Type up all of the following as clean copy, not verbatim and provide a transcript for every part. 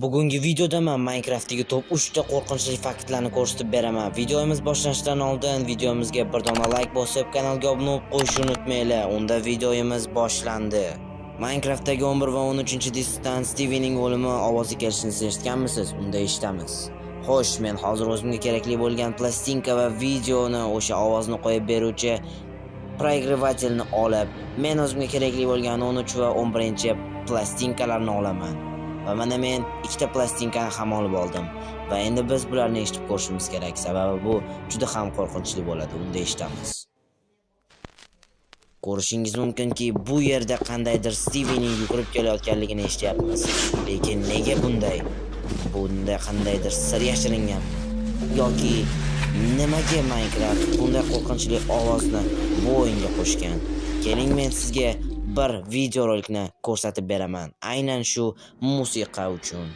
Bugungi videoda men Minecraftdagi top 3 ta qo'rqinchli faktlarni ko'rsatib beraman. Videomiz boshlanishidan oldin videomizga bir dona like bosib, kanalga obuna bo'lib qo'yishni unutmanglar. Unda videomiz boshlandi. Minecraftdagi 11 va 13-diskdan Stevening o'limi ovozi kelishini eshitganmisiz? Unda eshitamiz. Xo'sh, men hozir o'zimga kerakli bo'lgan plastinka va videoni o'sha ovozni qo'yib beruvchi proigravatelni olib, men o'zimga kerakli bo'lgan 13 va 11-plastinkalarni olaman. Va mana men ikkita plastinkani ham olib oldim. Va endi biz bularni eshitib ko'rishimiz kerak, sababi bu juda ham qo'rqinchli bo'ladi. Unda eshitamiz. Ko'rishingiz mumkinki, bu yerda qandaydir Stevening yugurib kelayotganligini eshityapmiz. Lekin nega bunday? Bunda qandaydir sir yashiringan yoki nimaga Minecraft bunday qo'rqinchli ovozni bu o'yinga qo'shgan? Keling, men sizga bir videorolikni ko'rsatib beraman. Aynan shu musiqa uchun.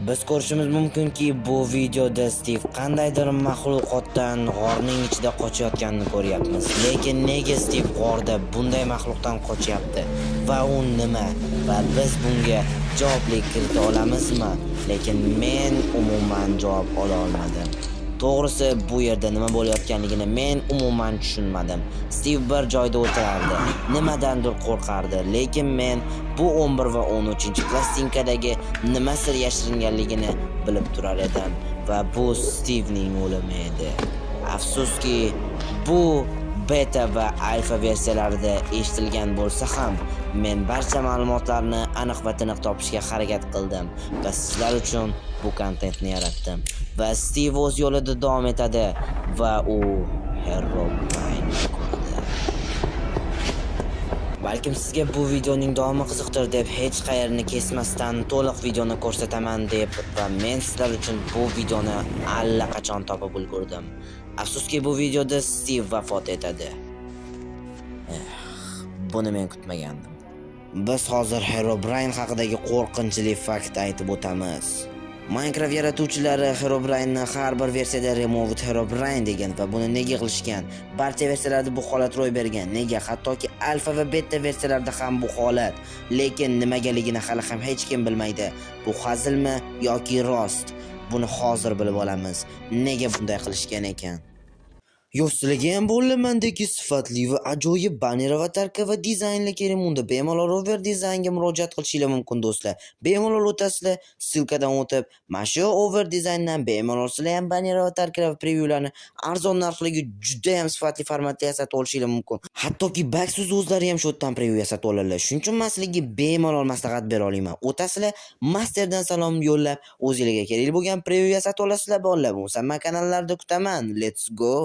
Biz ko'rishimiz mumkinki, bu videoda Steve qandaydir maxluqotdan g'orning ichida qochayotganini ko'ryapmiz. Lekin nega Steve g'orda bunday maxluqdan qochyapti? Va u nima? Va biz bunga javoblik kirita olamizmi? Lekin men umuman javob ola olmadim. To'g'risi, bu yerda nima bo'layotganligini men umuman tushunmadim. Steve bir joyda o'tirardi, nimadandir qo'rqardi, lekin men bu 11 va 13-plastinkadagi nima sir yashiringanligini bilib turar edim va bu Stevening o'limi edi. Afsuski, bu beta va alfa versiyalarida eshitilgan bo'lsa ham, men barcha ma'lumotlarni aniq va tiniq topishga harakat qildim va sizlar uchun bu kontentni yaratdim. Va Steve o'z yo'lida davom etadi va u Herobrine ko'radi. Balkim sizga bu videoning davomi qiziqdir deb hech qayerni kesmasdan to'liq videoni ko'rsataman deb va men sizlar uchun bu videoni allaqachon topib ulgurdim. Afsuski, bu videoda Steve vafot etadi. Buni men kutmagandim. Biz hozir Herobrine haqidagi qo'rqinchli fakt aytib o'tamiz. Minecraft yaratuvchilari Herobrine'ni har bir versiyada Removed Herobrine degan va buni nega qilishgan? Barcha versiyalarda bu holat ro'y bergan. Nega? Hattoki alfa va beta versiyalarida ham bu holat. Lekin nimagaligini hali ham hech kim bilmaydi. Bu hazilmi yoki rost? Buni hozir bilib olamiz. Nega bunday qilishgan ekan? Sizlarga ham bo'lamandagi sifatli va ajoyib banner avatarka va dizaynlar kerak. Unda bemalol Over Designga murojaat qilishingiz mumkin do'stlar. Bemalol o'tasizlar, ssilkadan o'tib, mana shu Over Designdan bemalol sizlar ham banner avatarka va prevyularni arzon narxlarga juda ham sifatli formatda yasatib olishingiz mumkin. Hattoki Baxsiz o'zlari ham shu yerdan preview yasatib oladilar. Shuning uchun men sizlarga bemalol maslahat bera olaman. O'tasizlar, masterdan salom yo'llab, o'zingizlarga kerakli bo'lgan preview yasatib olasizlar bolalar. Bo'lsa men kanallarda kutaman. Let's go.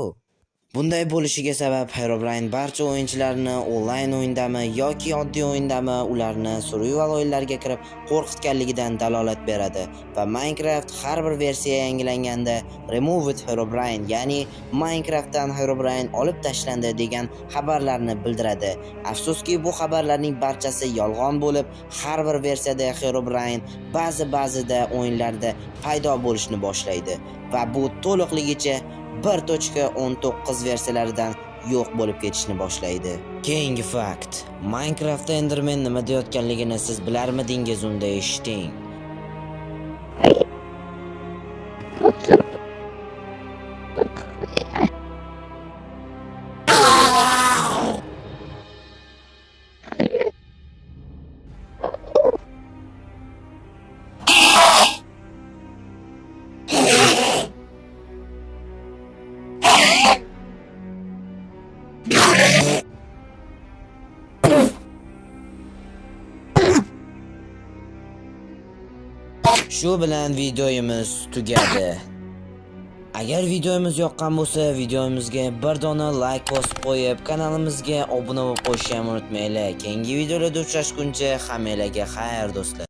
Bunday bo'lishiga sabab Herobrine barcha o'yinchilarni onlayn o'yindami yoki oddiy o'yindami ularni survival o'yinlarga kirib qo'rqitganligidan dalolat beradi va Minecraft har bir versiya yangilanganda Removed Herobrine, ya'ni Minecraftdan Herobrine olib tashlandi degan xabarlarni bildiradi. Afsuski, bu xabarlarning barchasi yolg'on bo'lib, har bir versiyada Herobrine ba'zida o'yinlarda paydo bo'lishni boshlaydi va bu to'liqligicha 1.19 versiyalaridan yo'q bo'lib ketishni boshlaydi. Keyingi fakt. Minecraftda Enderman nima deyotganligini siz bilarmidingiz? Unda eshiting. Shu bilan videomiz tugadi. Agar videomiz yoqqan bo'lsa, videomizga bir dona like bosib qo'yib, kanalimizga obuna bo'lib qo'yishni unutmanglar. Keyingi videolarda uchrashguncha hammanglarga xayr do'stlar.